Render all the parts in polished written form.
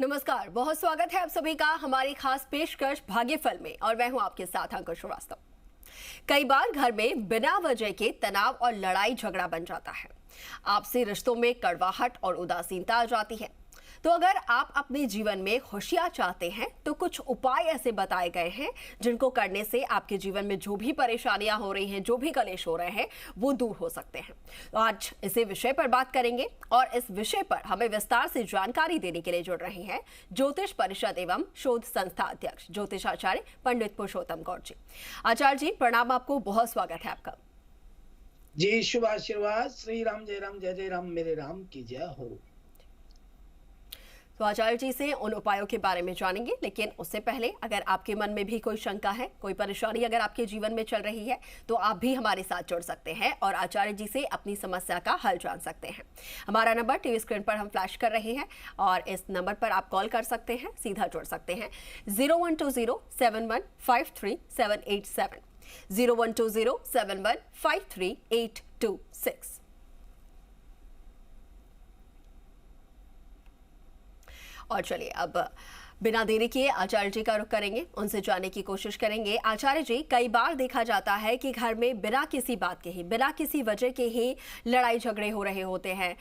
नमस्कार, बहुत स्वागत है आप सभी का हमारी खास पेशकश भाग्यफल में और मैं हूं आपके साथ अंकुश श्रीवास्तव। कई बार घर में बिना वजह के तनाव और लड़ाई झगड़ा बन जाता है। आपसी रिश्तों में कड़वाहट और उदासीनता आ जाती है। तो अगर आप अपने जीवन में खुशियां चाहते हैं तो कुछ उपाय ऐसे बताए गए हैं जिनको करने से आपके जीवन में जो भी परेशानियां हो रही हैं, जो भी कलेश हो रहे हैं, वो दूर हो सकते हैं। तो आज इसी विषय पर बात करेंगे और इस विषय पर हमें विस्तार से जानकारी देने के लिए जुड़ रहे हैं ज्योतिष परिषद एवं शोध संस्था अध्यक्ष ज्योतिष आचार्य पंडित पुरुषोत्तम गौड़ जी। आचार्य जी प्रणाम, आपको बहुत स्वागत है आपका। जी शुभ आशीर्वाद। श्री राम जय जय राम, मेरे राम की जय हो। तो आचार्य जी से उन उपायों के बारे में जानेंगे, लेकिन उससे पहले अगर आपके मन में भी कोई शंका है, कोई परेशानी अगर आपके जीवन में चल रही है तो आप भी हमारे साथ जुड़ सकते हैं और आचार्य जी से अपनी समस्या का हल जान सकते हैं। हमारा नंबर टीवी स्क्रीन पर हम फ्लैश कर रहे हैं और इस नंबर पर आप कॉल कर सकते हैं, सीधा जुड़ सकते हैं 0120715378 012071533826। और चलिए अब बिना देरी किए आचार्य जी का रुख करेंगे, उनसे जानने की कोशिश करेंगे। आचार्य जी, कई बार देखा जाता है कि घर में बिना किसी बात के ही, बिना किसी वजह के ही लड़ाई झगड़े हो रहे होते हैं।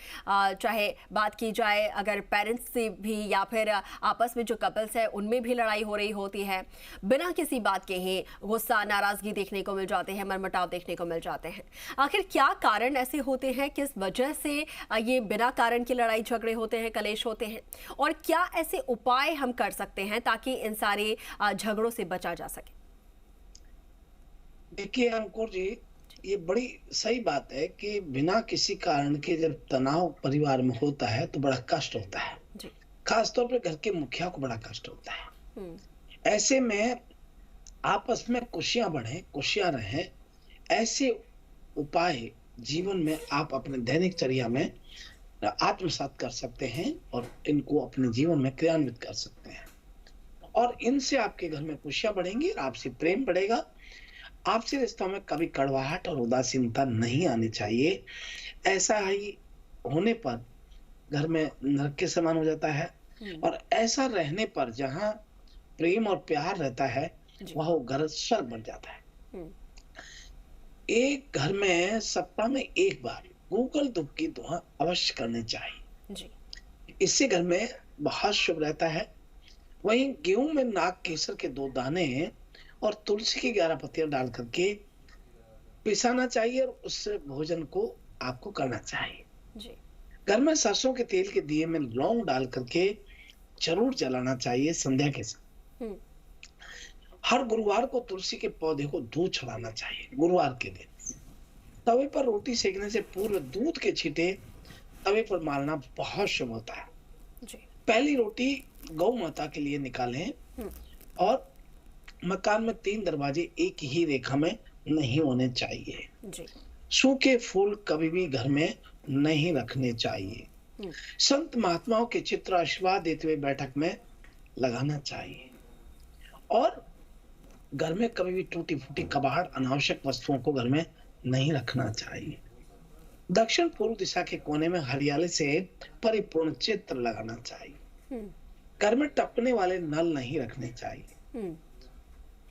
चाहे बात की जाए अगर पेरेंट्स से भी या फिर आपस में जो कपल्स है उनमें भी लड़ाई हो रही होती है। बिना किसी बात के ही गुस्सा, नाराजगी देखने को मिल जाते हैं, मनमुटाव देखने को मिल जाते हैं। आखिर क्या कारण ऐसे होते हैं, किस वजह से ये बिना कारण की लड़ाई झगड़े होते हैं, कलेश होते हैं, और क्या ऐसे उपाय हम कर सकते हैं ताकि इन सारे झगड़ों से बचा जा सके? देखिए अंकुर जी, ये बड़ी सही बात है कि बिना किसी कारण के जब तनाव परिवार में होता है तो बड़ा कष्ट होता है जी। खासतौर पे घर के मुखिया को बड़ा कष्ट होता है। ऐसे में आपस में खुशियां बढ़े, खुशियां रहें, ऐसे उपाय जीवन में आप अपने दैनिक चर्या में आत्मसात कर सकते हैं और इनको अपने जीवन में क्रियान्वित कर सकते हैं और इनसे आपके घर में खुशियां बढ़ेंगी, आपसे प्रेम बढ़ेगा। आपसे रिश्तों में कभी कड़वाहट और उदासीनता नहीं आनी चाहिए। ऐसा ही होने पर घर में नरक के समान हो जाता है और ऐसा रहने पर जहां प्रेम और प्यार रहता है वह घर स्वर्ग बन जाता है। एक घर में सप्ताह में एक बार गूगल धूप की दुआ अवश्य करनी चाहिए जी। इससे घर में बहुत शुभ रहता है। वहीं गेहूं में नाग केसर के 2 दाने और तुलसी की 11 पत्तियां डाल करके पिसाना चाहिए और उस भोजन को आपको करना चाहिए जी। घर में सरसों के तेल के दिए में लौंग डाल करके जरूर जलाना चाहिए संध्या के समय। हर गुरुवार को तुलसी के पौधे को दूध चढ़ाना चाहिए। गुरुवार के दिन तवे पर रोटी सेकने से पूर्व दूध के छींटे तवे पर मारना बहुत शुभ होता है जी। पहली रोटी गौ माता के लिए निकालें और मकान में 3 दरवाजे एक ही रेखा में नहीं होने चाहिए जी। सूखे फूल कभी भी घर में नहीं रखने चाहिए। संत महात्माओं के चित्र आशीर्वाद देते हुए बैठक में लगाना चाहिए और घर में कभी भी टूटी फूटी कबाड़, अनावश्यक वस्तुओं को घर में नहीं रखना चाहिए। दक्षिण पूर्व दिशा के कोने में हरियाली से परिपूर्ण चित्र लगाना चाहिए। घर में टपकने वाले नल नहीं रखने चाहिए।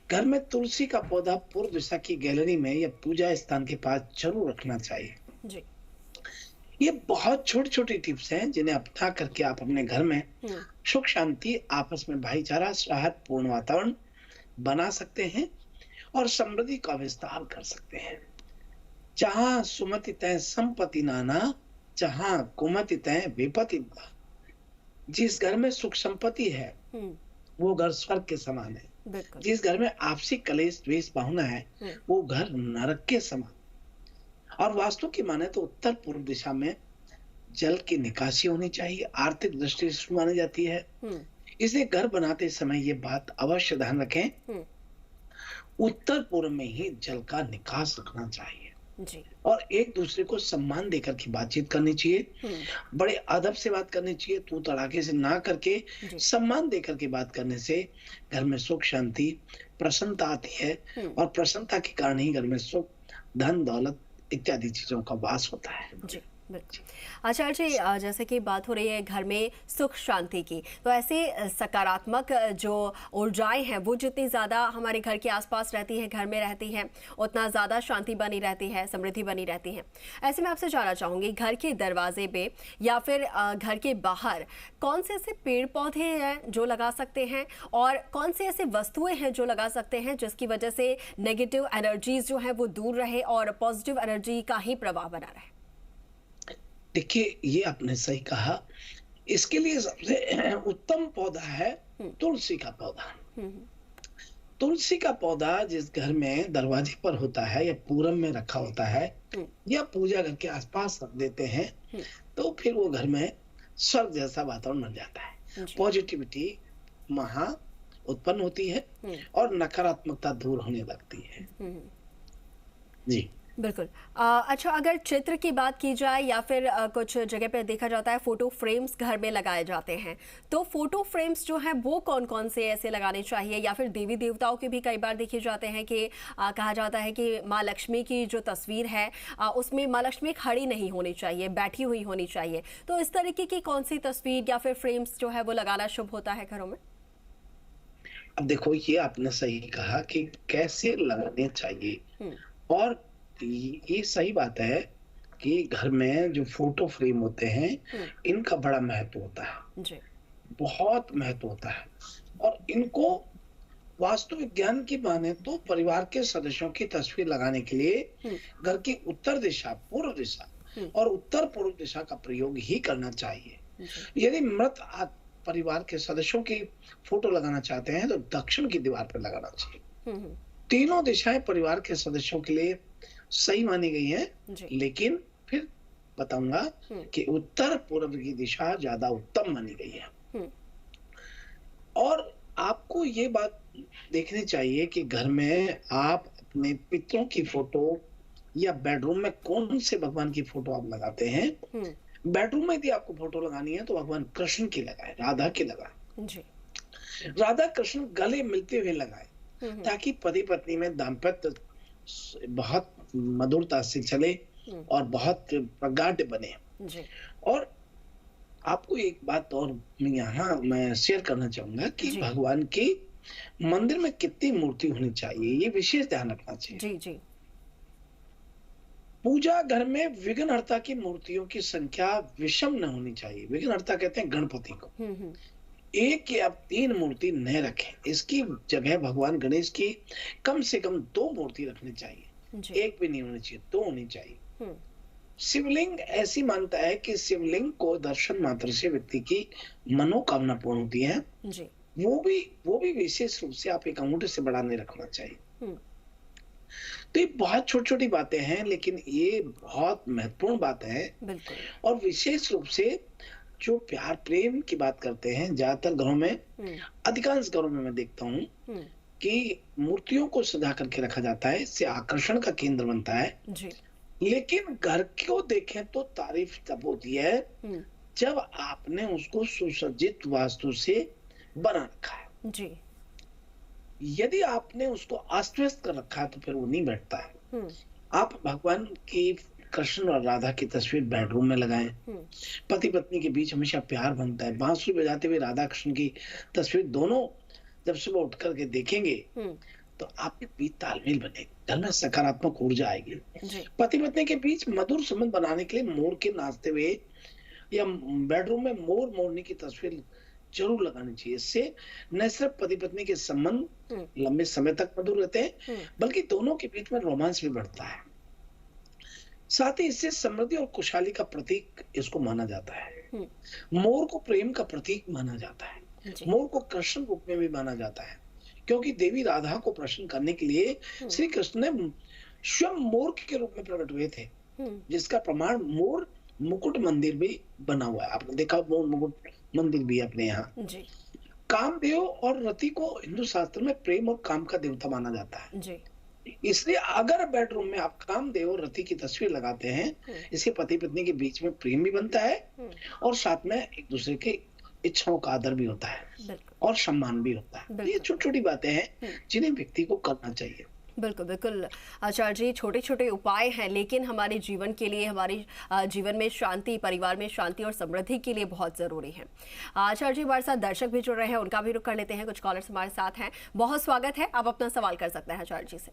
घर में तुलसी का पौधा पूर्व दिशा की गैलरी में या पूजा स्थान के पास जरूर रखना चाहिए जी। ये बहुत छोटी छोटी टिप्स हैं जिन्हें अपना करके आप अपने घर में सुख शांति, आपस में भाईचारा, सौहार्द पूर्ण वातावरण बना सकते हैं और समृद्धि का विस्तार कर सकते हैं। जहां सुमति तय संपत्ति नाना, जहां कुमति तय विपत्ति ना। जिस घर में सुख संपत्ति है वो घर स्वर्ग के समान है। जिस घर में आपसी कलेश द्वेष भावना है वो घर नरक के समान। और वास्तु की माने तो उत्तर पूर्व दिशा में जल की निकासी होनी चाहिए, आर्थिक दृष्टि से मानी जाती है। इसलिए घर बनाते समय ये बात अवश्य ध्यान रखें, उत्तर पूर्व में ही जल का निकास रखना चाहिए जी। और एक दूसरे को सम्मान देकर की बातचीत करनी चाहिए। बड़े अदब से बात करनी चाहिए, तू तड़ाके से ना करके सम्मान देकर के बात करने से घर में सुख शांति प्रसन्नता आती है और प्रसन्नता के कारण ही घर में सुख, धन, दौलत इत्यादि चीजों का वास होता है जी। आचार्य जी, जैसे कि बात हो रही है घर में सुख शांति की, तो ऐसे सकारात्मक जो ऊर्जाएं हैं वो जितनी ज़्यादा हमारे घर के आसपास रहती हैं, घर में रहती हैं, उतना ज़्यादा शांति बनी रहती है, समृद्धि बनी रहती है। ऐसे में आपसे जानना चाहूँगी, घर के दरवाजे पे या फिर घर के बाहर कौन से ऐसे पेड़ पौधे हैं जो लगा सकते हैं, और कौन से ऐसे वस्तुएं हैं जो लगा सकते हैं जिसकी वजह से नेगेटिव एनर्जीज जो है वो दूर रहे और पॉजिटिव एनर्जी का ही प्रवाह बना रहे? देखिए, ये आपने सही कहा। इसके लिए सबसे उत्तम पौधा है तुलसी का पौधा। तुलसी का पौधा जिस घर में दरवाजे पर होता है या पूरब में रखा होता है या पूजा घर के आसपास रख देते हैं, तो फिर वो घर में स्वर्ग जैसा वातावरण बन जाता है। पॉजिटिविटी वहां उत्पन्न होती है और नकारात्मकता दूर होने लगती है। जी बिल्कुल। अच्छा, अगर चित्र की बात की जाए या फिर कुछ जगह पे देखा जाता है फोटो फ्रेम्स घर में लगाए जाते हैं, तो फोटो फ्रेम्स जो हैं वो कौन कौन से ऐसे लगाने चाहिए? या फिर देवी देवताओं के भी कई बार देखे जाते हैं कि कहा जाता है कि माँ लक्ष्मी की जो तस्वीर है उसमें माँ लक्ष्मी खड़ी नहीं होनी चाहिए, बैठी हुई होनी चाहिए। तो इस तरीके की कौन सी तस्वीर या फिर फ्रेम्स जो है वो लगाना शुभ होता है घरों में? अब देखो, ये आपने सही कहा कि कैसे लगाने चाहिए, और ये सही बात है कि घर में जो फोटो फ्रेम होते हैं इनका बड़ा महत्व होता है जी। बहुत महत्व होता है, और इनको वास्तु विज्ञान की माने तो परिवार के सदस्यों की तस्वीर लगाने के लिए घर की उत्तर दिशा, पूर्व दिशा और उत्तर पूर्व दिशा का प्रयोग ही करना चाहिए। यदि मृत परिवार के सदस्यों की फोटो लगाना चाहते हैं तो दक्षिण की दीवार पर लगाना चाहिए। तीनों दिशाएं परिवार के सदस्यों के लिए सही मानी गई है, लेकिन फिर बताऊंगा कि उत्तर पूर्व की दिशा ज्यादा उत्तम मानी गई है। और आपको ये बात देखनी चाहिए कि घर में आप अपने पितरों की फोटो या बेडरूम में कौन से भगवान की फोटो आप लगाते हैं। बेडरूम में यदि आपको फोटो लगानी है तो भगवान कृष्ण की लगाए, राधा की लगाए। राधा कृष्ण गले मिलते हुए लगाए, ताकि पति पत्नी में दाम्पत्य बहुत मधुरता से चले और बहुत प्रगाढ़ बने। और आपको एक बात और यहाँ मैं शेयर करना चाहूंगा कि भगवान की मंदिर में कितनी मूर्ति होनी चाहिए, ये विशेष ध्यान रखना चाहिए। जी। पूजा घर में विघ्नहर्ता की मूर्तियों की संख्या विषम न होनी चाहिए। विघ्नहर्ता कहते हैं गणपति को। एक या 3 मूर्ति न रखें, इसकी जगह भगवान गणेश की कम से कम 2 मूर्ति रखनी चाहिए। एक भी नहीं होनी चाहिए, 2 होनी चाहिए। शिवलिंग ऐसी मानता है कि शिवलिंग को दर्शन मात्र से व्यक्ति की मनोकामना पूर्ण होती है जी। वो भी विशेष रूप से आप एक अंगूठे से बड़ा नहीं रखना चाहिए। तो ये बहुत छोटी छोटी बातें हैं, लेकिन ये बहुत महत्वपूर्ण बात है। और विशेष रूप से जो प्यार प्रेम की बात करते हैं, ज्यादातर घरों में, अधिकांश घरों में मैं देखता हूँ कि मूर्तियों को सजा करके रखा जाता है, इससे आकर्षण का केंद्र बनता है जी। लेकिन घर को देखें तो तारीफ तब होती है जब आपने उसको सुसज्जित वास्तु से बना रखा है जी। यदि आपने उसको अस्त व्यस्त कर रखा है तो फिर वो नहीं बैठता है। आप भगवान की, कृष्ण और राधा की तस्वीर बेडरूम में लगाएं। पति पत्नी के बीच हमेशा प्यार बनता है। बांसुरी बजाते हुए राधा कृष्ण की तस्वीर दोनों जब सुबह उठ करके देखेंगे तो आपके बीच तालमेल बनेगा, घर में सकारात्मक ऊर्जा आएगी। पति पत्नी के बीच मधुर संबंध बनाने के लिए मोर के नाचते हुए या बेडरूम में मोर मोरनी की तस्वीर जरूर लगानी चाहिए। इससे न सिर्फ पति पत्नी के संबंध लंबे समय तक मधुर रहते हैं, बल्कि दोनों के बीच में रोमांस भी बढ़ता है। साथ ही इससे समृद्धि और खुशहाली का प्रतीक इसको माना जाता है। मोर को प्रेम का प्रतीक माना जाता है। मोर को कृष्ण रूप में भी माना जाता है, क्योंकि देवी राधा को प्रसन्न करने के लिए श्री कृष्ण ने स्वयं मोर के रूप में प्रकट हुए थे, जिसका प्रमाण मोर मुकुट मंदिर भी बना हुआ है। आपने देखा मोर मुकुट मंदिर भी अपने यहाँ। कामदेव और रति को हिंदू शास्त्र में प्रेम और काम का देवता माना जाता है जी। इसलिए अगर बेडरूम में आप कामदेव और रति की तस्वीर लगाते हैं, इससे पति पत्नी के बीच में प्रेम भी बनता है और साथ में एक दूसरे के इच्छाओं का आदर भी होता है और सम्मान भी होता है। ये छोटी छोटी बातें हैं जिन्हें व्यक्ति को करना चाहिए। बिल्कुल बिल्कुल आचार्य जी, छोटे छोटे उपाय हैं लेकिन हमारे जीवन के लिए, हमारे जीवन में शांति, परिवार में शांति और समृद्धि के लिए बहुत ज़रूरी है। आचार्य जी, हमारे साथ दर्शक भी जुड़ रहे हैं, उनका भी रुख कर लेते हैं। कुछ कॉलर्स हमारे साथ हैं, बहुत स्वागत है, आप अपना सवाल कर सकते हैं आचार्य जी से।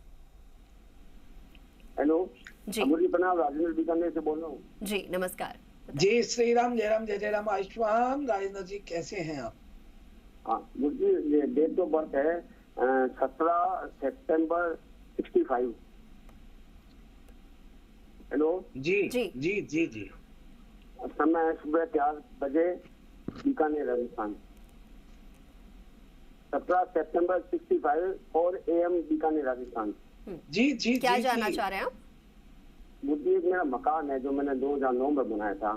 हेलो जी, राजेंद्र बीकानेर से बोल रहा हूँ। जी नमस्कार। जय श्री राम, जय राम, जय जय राम। आयुष्मान राजेंद्र जी, कैसे हैं आप? हाँ, मुझे डेट ऑफ बर्थ है 17 सितंबर 65। हेलो जी जी जी जी जी। समय सुबह 4 बजे, बीकानेर राजस्थान। 17 सितंबर 65 4 AM बीकानेर राजस्थान। जी जी। क्या जी, जानना जी। चाह रहे हैं आप? मुझे एक मेरा मकान है जो मैंने 2009 में बनाया था।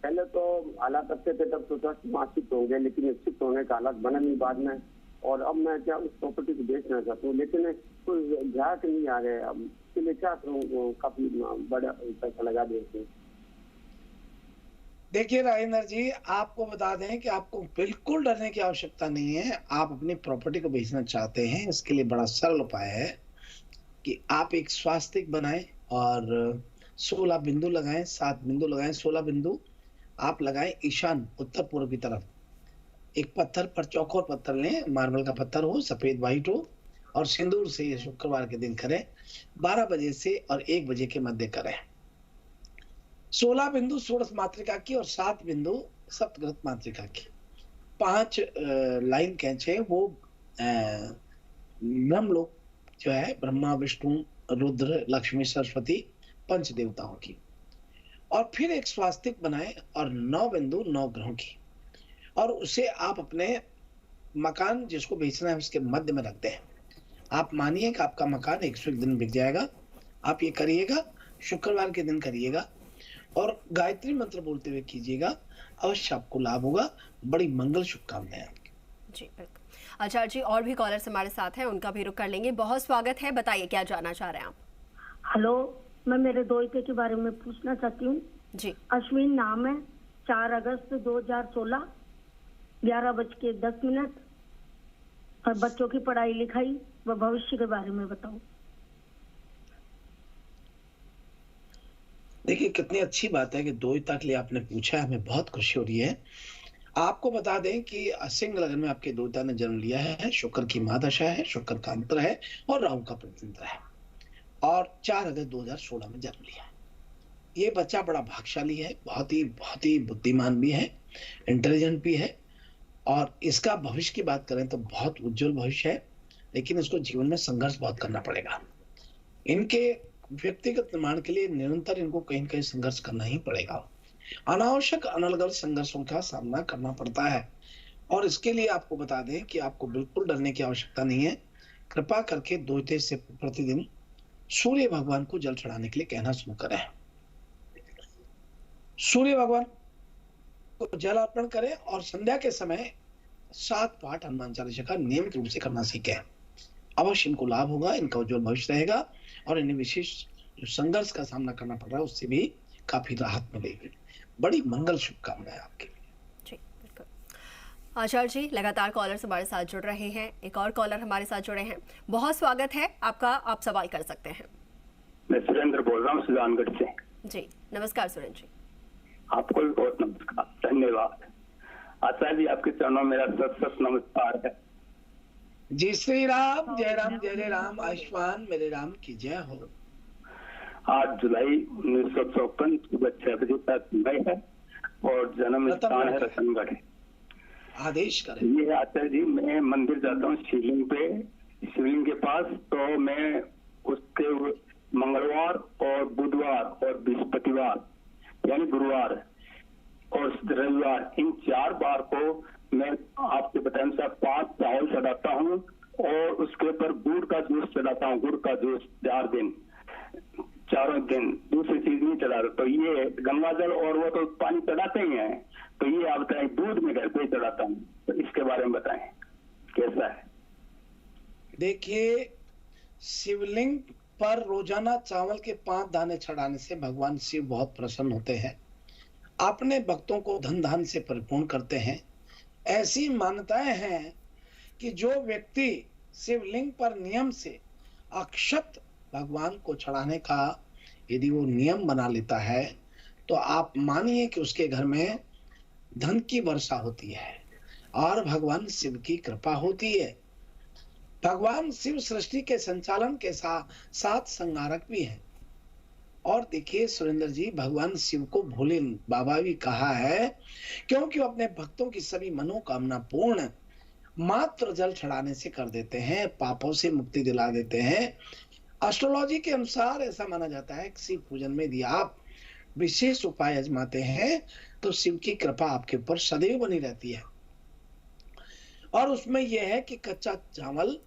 पहले तो हालात अच्छे थे, तब सोचा कि वहाँ शिफ्ट होंगे, लेकिन शिफ्ट होने का हालात बने नहीं बाद में। और अब मैं क्या उस प्रॉपर्टी को बेचना चाहता हूँ, लेकिन कोई ग्राहक नहीं आ रहे। अब इसके लिए क्या करूँ? काफी बड़ा पैसा लगा दिए। देखिए राजेंद्र जी, आपको बता दें कि आपको बिल्कुल डरने की आवश्यकता नहीं है। आप अपनी प्रॉपर्टी को बेचना चाहते हैं, इसके लिए बड़ा सरल उपाय है कि आप एक स्वास्तिक बनाएं और 16 बिंदु लगाएं, 7 बिंदु लगाएं, 16 बिंदु आप लगाएं ईशान उत्तर पूर्व की तरफ। एक पत्थर पर, चौकोर पत्थर लें, मार्बल का पत्थर हो, सफेद व्हाइट हो, और सिंदूर से ये शुक्रवार के दिन करें। 12 बजे से और 1 बजे के मध्य करें। 16 बिंदु षोडश मात्रिका की और 7 बिंदु सप्तग्रत मात्रिका की। 5 लाइन खींचे, वो ब्रह्मलोक जो है, ब्रह्मा विष्णु रुद्र लक्ष्मी सरस्वती पंच देवताओं की। और फिर एक स्वास्तिक बनाएं और 9 बिंदु 9 ग्रहों की, और उसे आप अपने मकान जिसको बेचना है उसके मध्य में रख दें। आप मानिए कि आपका मकान 101 दिन बिक जाएगा। आप ये करिएगा, शुक्रवार के दिन करिएगा और गायत्री मंत्र बोलते हुए कीजिएगा, अवश्य आपको लाभ होगा। बड़ी मंगल शुभकामनाएं आपकी। जी बिल्कुल आचार्य जी, और भी कॉलर्स हमारे साथ हैं, उनका भी रुख कर लेंगे। बहुत स्वागत है, बताइए क्या जानना चाह रहे हैं आप? हेलो, मैं मेरे दोते के बारे में पूछना चाहती हूँ। जी, अश्विन नाम है, 4 अगस्त 2016, 11:10। और बच्चों की पढ़ाई लिखाई व भविष्य के बारे में बताओ। देखिए, कितनी अच्छी बात है कि दोहिता के लिए आपने पूछा है, हमें बहुत खुशी हो रही है। आपको बता दें कि सिंह लग्न में आपके दोहिता ने जन्म लिया है। शुक्र की महादशा है, शुक्र का अंतर है और राहु का प्रतिनिधित्व है, और 4 अगस्त 2016 में जन्म लिया है। ये बच्चा बड़ा भाग्यशाली है, बहुत ही बुद्धिमान भी है, इंटेलिजेंट भी है, और इसका भविष्य की बात करें तो बहुत उज्जवल भविष्य है। लेकिन इसको जीवन में संघर्ष बहुत करना पड़ेगा। इनके व्यक्तिगत निर्माण के लिए निरंतर इनको कहीं न कहीं संघर्ष करना ही पड़ेगा। अनावश्यक अनर्गल संघर्षों का सामना करना पड़ता है, और इसके लिए आपको बता दें कि आपको बिल्कुल डरने की आवश्यकता नहीं है। कृपा करके दोहिते से प्रतिदिन सूर्य भगवान को जल चढ़ाने के लिए कहना शुरू करें। सूर्य भगवान को जल अर्पण करें और संध्या के समय 7 पाठ हनुमान चालीसा का नियमित रूप से करना सीखें। अवश्य इनको लाभ होगा, इनका उज्जवल भविष्य रहेगा, और इन्हें विशेष जो संघर्ष का सामना करना पड़ रहा है उससे भी काफी राहत मिलेगी। बड़ी मंगल शुभकामनाएं आपके लिए। जी बिल्कुल आचार्य जी, लगातार कॉलर्स हमारे साथ जुड़ रहे हैं। एक और कॉलर हमारे साथ जुड़े हैं, बहुत स्वागत है आपका, आप सवाल कर सकते हैं। मैं सुरेंद्र बोल रहा हूँ सुजानगढ़ से। जी नमस्कार सुरेंद्र जी। आपको भी बहुत नमस्कार, धन्यवाद। आचार्य जी, आपके चरणों में मेरा सत नमस्कार है। जय श्री राम, जय राम, जय जय राम। आयुष्मान मेरे राम की जय हो। 8 जुलाई 1954 सुबह 6 बजे तक समय है और जन्म स्थान है रतनगढ़। आदेश करें। ये आचार्य जी, मैं मंदिर जाता हूँ शिवलिंग के पास, तो मैं उसके मंगलवार और बुधवार और बृहस्पतिवार यानी गुरुवार और रविवार, इन 4 बार को मैं आपके बताए अनुसार 5 चावल चढ़ाता हूँ और उसके ऊपर गुड़ का जूस चढ़ाता हूँ। गुड़ का जूस 4 दिन, चारों दिन, दूसरी चीज नहीं चढ़ा। तो ये गंगा जल और वो तो पानी चढ़ाते ही हैं, तो ये आप बताएं दूध में घर पे चढ़ाता हूँ, तो इसके बारे में बताएं कैसा है। देखिए, शिवलिंग पर रोजाना चावल के 5 दाने चढ़ाने से भगवान शिव बहुत प्रसन्न होते हैं, अपने भक्तों को धन धान से परिपूर्ण करते हैं। ऐसी मान्यताएं हैं कि जो व्यक्ति शिवलिंग पर नियम से अक्षत भगवान को चढ़ाने का यदि वो नियम बना लेता है तो आप मानिए कि उसके घर में धन की वर्षा होती है और भगवान शिव की कृपा होती है। भगवान शिव सृष्टि के संचालन के साथ संहारक भी हैं। और देखिए सुरेंद्र जी, भगवान शिव को भोले बाबा भी कहा है क्योंकि वो अपने भक्तों की सभी मनोकामना पूर्ण मात्र जल चढ़ाने से कर देते हैं, पापों से मुक्ति दिला देते हैं। एस्ट्रोलॉजी के अनुसार ऐसा माना जाता है कि शिव पूजन में यदि आप विशेष उपाय आजमाते हैं तो शिव की कृपा आपके ऊपर सदैव बनी रहती है। और उसमें यह है कि कच्चा चावल,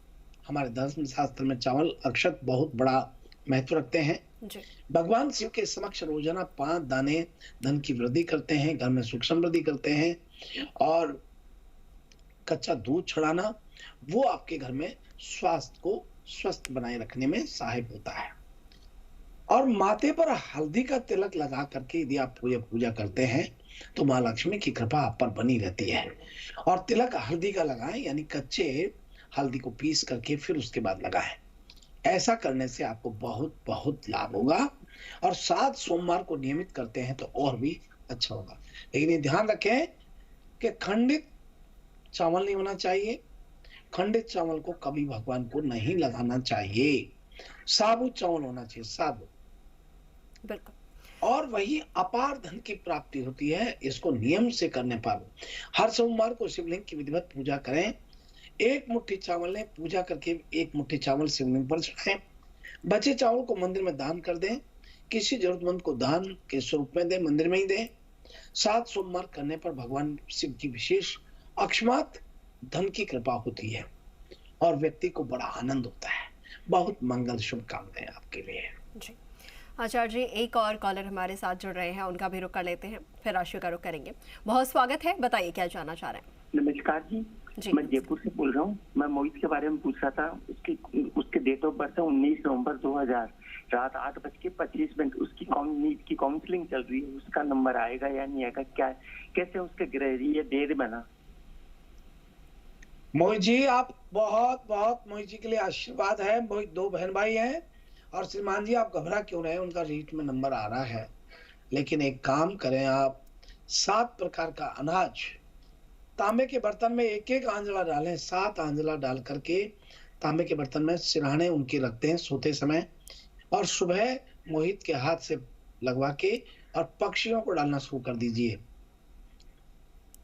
हमारे धर्म शास्त्र में चावल अक्षत बहुत बड़ा महत्व रखते हैं। भगवान शिव के समक्ष रोजाना 5 दाने धन की वृद्धि करते हैं, घर में सुख समृद्धि करते हैं। और कच्चा दूध चढ़ाना वो आपके घर में स्वास्थ्य को स्वस्थ बनाए रखने में सहायक होता है। और माथे पर हल्दी का तिलक लगा करके यदि आप पूजा करते हैं तो माँ लक्ष्मी की कृपा आप पर बनी रहती है। और तिलक हल्दी का लगाएं, यानी कच्चे हल्दी को पीस करके फिर उसके बाद लगाएं। ऐसा करने से आपको बहुत बहुत लाभ होगा। और 7 सोमवार को नियमित करते हैं तो और भी अच्छा होगा। लेकिन ये ध्यान रखें कि खंडित चावल नहीं होना चाहिए। खंडित चावल को कभी भगवान को नहीं लगाना चाहिए। साबुत चावल होना चाहिए, साबुत। बिल्कुल। और वही अपार धन की प्राप्ति होती है। इसको नियम से करने पर हर सोमवार को शिवलिंग की विधिवत पूजा करें। 1 मुट्ठी चावल लें, पूजा करके 1 मुट्ठी चावल शिवलिंग पर चढ़ाएं। बचे चावल को मंदिर में दान कर दें। किसी जरूरतमंद को दान के स्वरूप में दें, मंदिर में ही दें। 7 सोमवार करने पर भगवान शिव की विशेष अकस्मात धन की कृपा होती है और व्यक्ति को बड़ा आनंद होता है। बहुत मंगल शुभकामनाएं आपके लिए। जी आचार्य जी, एक और कॉलर हमारे साथ जुड़ रहे हैं, उनका भी रुख कर लेते हैं, फिर राशि का रुख करेंगे। बहुत स्वागत है, बताइए क्या जानना चाह रहे हैं। नमस्कार जी, मैं जयपुर से बोल रहा हूँ। मैं मोहित के बारे में पूछ रहा था। उसके डेट ऑफ बर्थ है 19 नवंबर 2000, रात 8:25। उसकी नीट की काउंसलिंग चल रही है। उसका नंबर आएगा या नहीं आएगा, क्या कैसे उसके ग्रह ये देर बना। मोहित जी, आप बहुत बहुत मोहित जी के लिए आशीर्वाद है। मोहित 2 बहन भाई हैं। और श्रीमान जी, आप घबरा क्यों रहे हैं, उनका रीट में नंबर आ रहा है। लेकिन एक काम करें, आप 7 प्रकार का अनाज तांबे के बर्तन में 1-1 आंजला डालें। 7 आंजला डाल करके तांबे के बर्तन में सिरहाने उनके रखते हैं सोते समय। और सुबह मोहित के हाथ से लगवा के और पक्षियों को डालना शुरू कर दीजिए।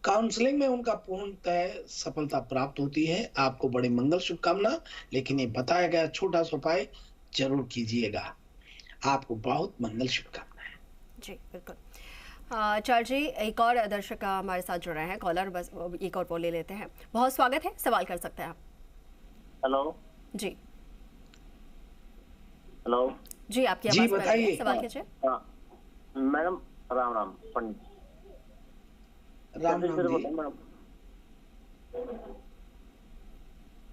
काउंसलिंग में उनका पूर्णतः सफलता प्राप्त होती है। आपको बड़ी मंगल शुभकामना। लेकिन ये बताया गया छोटा सा उपाय जरूर कीजिएगा। आपको बहुत मंगल शुभकामनाएं। जी बिल्कुल। आचार्य जी, एक और दर्शक हमारे साथ जुड़ रहे हैं, कॉलर, बस एक और कॉल ले लेते हैं। बहुत स्वागत है, सवाल कर सकते हैं आप। हेलो जी। हेलो जी, आपकी आवाज में है, सवाल कीजिए। मैडम राम राम पंडित। राम राम।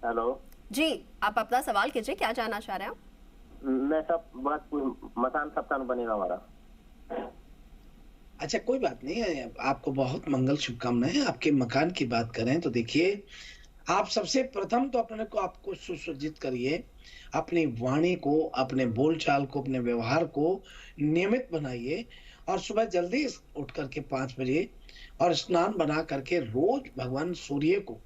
हेलो जी, आप अपना सवाल कीजिए, क्या जानना चाह रहे हैं आप। मैं सब बात मकान सबका बनेगा हमारा। अच्छा, कोई बात नहीं है। आपको बहुत मंगल शुभकामनाएं। आपके मकान की बात करें तो देखिए, आप सबसे प्रथम तो अपने को आपको सुसज्जित करिए। अपनी वाणी को, अपने बोलचाल को, अपने व्यवहार को नियमित बनाइए। और सुबह जल्दी उठ करके 5 बजे और स्नान बना करके रोज भगवान सूर्य को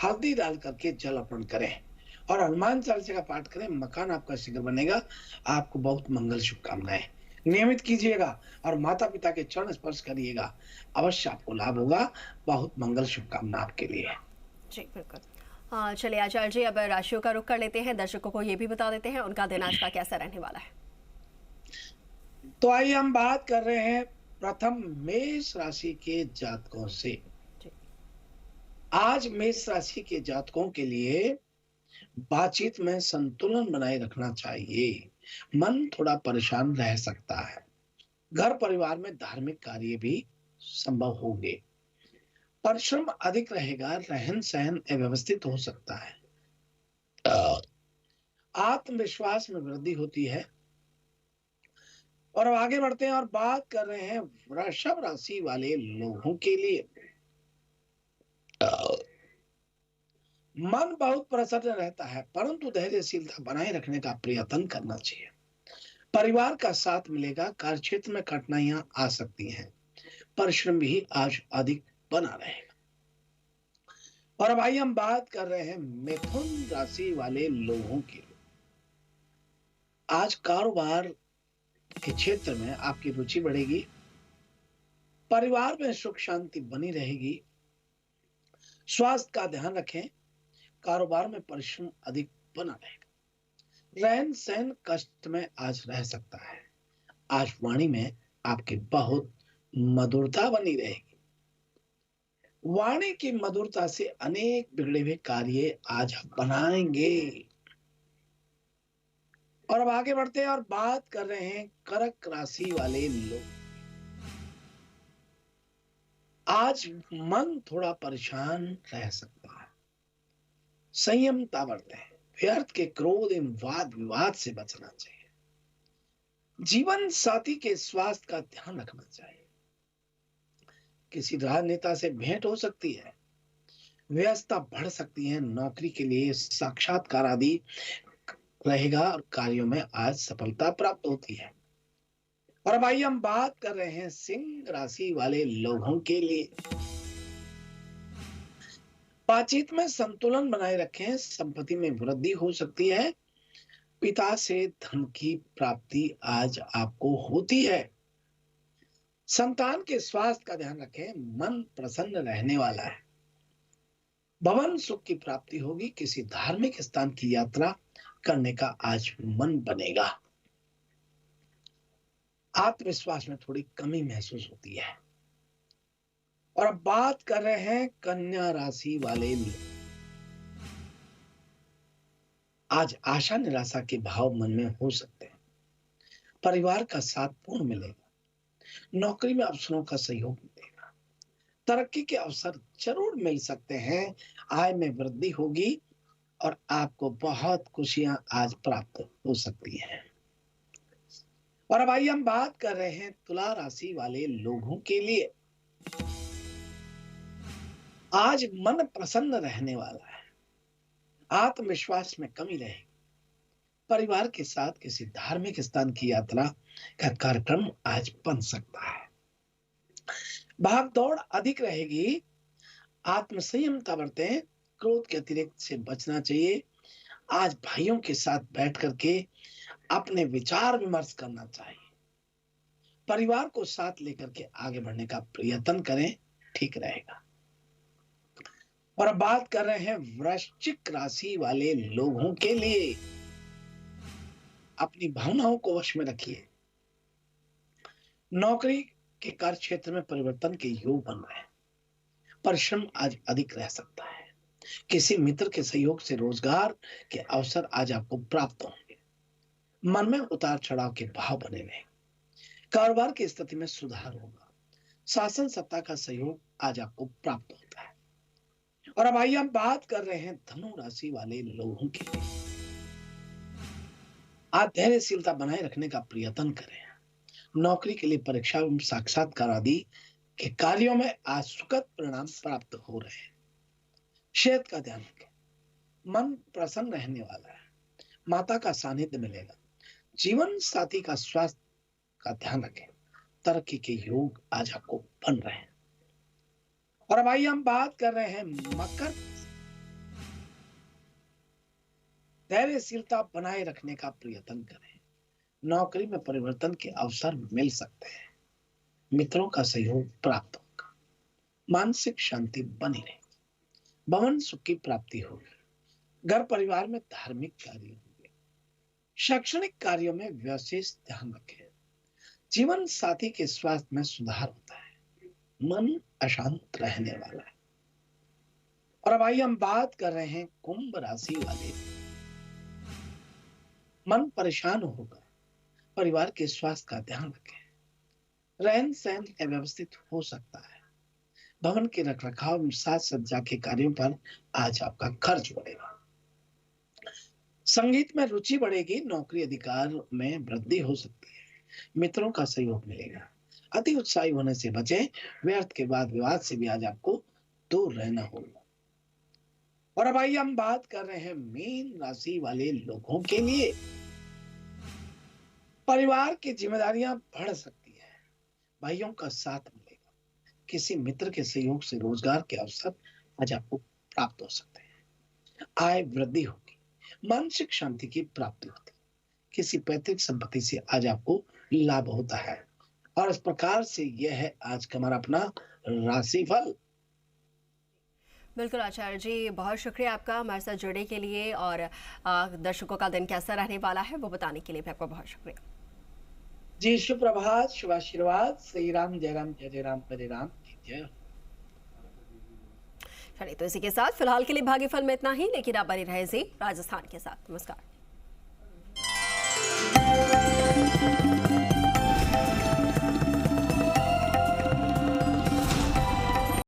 हल्दी डाल करके जल अर्पण करें और हनुमान चालीसा का पाठ करें। मकान आपका शीघ्र बनेगा। आपको बहुत मंगल शुभकामनाएं। नियमित कीजिएगा और माता पिता के चरण स्पर्श करिएगा, अवश्य आपको लाभ होगा। बहुत मंगल शुभकामना आपके लिए। जी बिल्कुल। चलिए आचार्य जी, अब राशियों का रुख कर लेते हैं। दर्शकों को ये भी बता देते हैं उनका दिन आज का कैसा रहने वाला है। तो आइए हम बात कर रहे हैं प्रथम मेष राशि के जातकों से। आज मेष राशि के जातकों के लिए बातचीत में संतुलन बनाए रखना चाहिए। मन थोड़ा परेशान रह सकता है। घर परिवार में धार्मिक कार्य भी संभव होंगे। परिश्रम अधिक रहेगा। रहन सहन अव्यवस्थित हो सकता है। आत्मविश्वास में वृद्धि होती है। और अब आगे बढ़ते हैं और बात कर रहे हैं वृषभ राशि वाले लोगों के लिए। मन बहुत प्रसन्न रहता है, परंतु धैर्यशीलता बनाए रखने का प्रयत्न करना चाहिए। परिवार का साथ मिलेगा, कार्यक्षेत्र में कठिनाइयां आ सकती हैं, परिश्रम भी आज अधिक बना रहेगा। और अब आइए हम बात कर रहे हैं मिथुन राशि वाले लोगों की। आज कारोबार के क्षेत्र में आपकी रुचि बढ़ेगी, परिवार में सुख शांति बनी रहेगी, स्वास्थ्य का ध्यान रखें, कारोबार में परिश्रम अधिक बना रहेगा। रहन सहन कष्ट में आज रह सकता है। आज वाणी में आपकी बहुत मधुरता बनी रहेगी। वाणी की मधुरता से अनेक बिगड़े हुए कार्य आज आप बनाएंगे। और अब आगे बढ़ते हैं और बात कर रहे हैं कर्क राशि वाले लोग। आज मन थोड़ा परेशान रह सकता है, संयमता बरतें, व्यर्थ के क्रोध एवं वाद विवाद से बचना चाहिए। जीवन साथी के स्वास्थ्य का ध्यान रखना चाहिए। किसी राजनेता से भेंट हो सकती है, व्यस्तता बढ़ सकती है, नौकरी के लिए साक्षात्कार आदि रहेगा और कार्यों में आज सफलता प्राप्त होती है। और अब आइए हम बात कर रहे हैं सिंह राशि वाले लोगों के लिए। बातचीत में संतुलन बनाए रखें, संपत्ति में वृद्धि हो सकती है, पिता से धन की प्राप्ति आज आपको होती है। संतान के स्वास्थ्य का ध्यान रखें, मन प्रसन्न रहने वाला है, भवन सुख की प्राप्ति होगी, किसी धार्मिक स्थान की यात्रा करने का आज मन बनेगा। आत्मविश्वास में थोड़ी कमी महसूस होती है। और अब बात कर रहे हैं कन्या राशि वाले लोग। आज आशा निराशा के भाव मन में हो सकते हैं, परिवार का साथ पूर्ण मिलेगा, नौकरी में अवसरों का सहयोग मिलेगा, तरक्की के अवसर जरूर मिल सकते हैं, आय में वृद्धि होगी और आपको बहुत खुशियां आज प्राप्त हो सकती हैं। और अब आइए हम बात कर रहे हैं तुला राशि वाले लोगों के लिए। आज मन प्रसन्न रहने वाला है, आत्मविश्वास में कमी रहेगी, परिवार के साथ किसी धार्मिक स्थान की यात्रा का कार्यक्रम आज बन सकता है। भाग दौड़ अधिक रहेगी, आत्मसंयमता बरतें, क्रोध के अतिरिक्त से बचना चाहिए। आज भाइयों के साथ बैठ करके अपने विचार विमर्श करना चाहिए, परिवार को साथ लेकर के आगे बढ़ने का प्रयत्न करें, ठीक रहेगा। और अब बात कर रहे हैं वृश्चिक राशि वाले लोगों के लिए। अपनी भावनाओं को वश में रखिए, नौकरी के कार्य क्षेत्र में परिवर्तन के योग बन रहे हैं, परिश्रम आज अधिक रह सकता है, किसी मित्र के सहयोग से रोजगार के अवसर आज आपको प्राप्त होंगे, मन में उतार चढ़ाव के भाव बने रहेंगे, कारोबार की स्थिति में सुधार होगा, शासन सत्ता का सहयोग आज आपको प्राप्त होता है। और अब आइए हम बात कर रहे हैं धनु राशि वाले लोगों के लिए। आज धैर्यशीलता बनाए रखने का प्रयत्न करें, नौकरी के लिए परीक्षा एवं साक्षात्कार आदि के कार्यों में आज सुखद परिणाम प्राप्त हो रहे हैं। सेहत का ध्यान रखें, मन प्रसन्न रहने वाला है, माता का सानिध्य मिलेगा, जीवन साथी का स्वास्थ्य का ध्यान रखें, तरक्की के योग आज आपको बन रहे हैं। और अब आइए हम बात कर रहे हैं मकर। धैर्यशीलता बनाए रखने का प्रयत्न करें, नौकरी में परिवर्तन के अवसर मिल सकते हैं, मित्रों का सहयोग प्राप्त होगा, मानसिक शांति बनी रहेगी, भवन सुख की प्राप्ति होगी, घर परिवार में धार्मिक कार्य होंगे, शैक्षणिक कार्यों में विशेष ध्यान रखें, जीवन साथी के स्वास्थ्य में सुधार होता है, मन अशांत रहने वाला है। और अब आइए हम बात कर रहे हैं कुंभ राशि वाले। मन परेशान होगा, परिवार के स्वास्थ्य का ध्यान रखें, रहन सहन अव्यवस्थित हो सकता है, भवन के रखरखाव साज सज्जा के कार्यों पर आज आपका खर्च बढ़ेगा, संगीत में रुचि बढ़ेगी, नौकरी अधिकार में वृद्धि हो सकती है, मित्रों का सहयोग मिलेगा, अति उत्साही होने से बचें, व्यर्थ के बाद विवाद से भी आज आपको दूर रहना होगा। और अब आइए हम बात कर रहे हैं मीन राशि वाले लोगों के लिए। परिवार की जिम्मेदारियां बढ़ सकती है, भाइयों का साथ मिलेगा, किसी मित्र के सहयोग से रोजगार के अवसर आज आपको प्राप्त हो सकते हैं, आय वृद्धि होगी, मानसिक शांति की प्राप्ति होती है, किसी पैतृक संपत्ति से आज आपको लाभ होता है। और इस प्रकार से यह है आज का हमारा अपना राशिफल। बिल्कुल आचार्य जी, बहुत शुक्रिया आपका हमारे साथ जुड़ने के लिए और दर्शकों का दिन कैसा रहने वाला है वो बताने के लिए भी आपका बहुत शुक्रिया जी। शुभ प्रभात, शुभ आशीर्वाद, श्री राम जय राम जय जय राम हरे राम जय। चलिए, तो इसी के साथ फिलहाल के लिए भाग्यफल में इतना ही, लेकिन आप बने रहे जी राजस्थान के साथ। नमस्कार।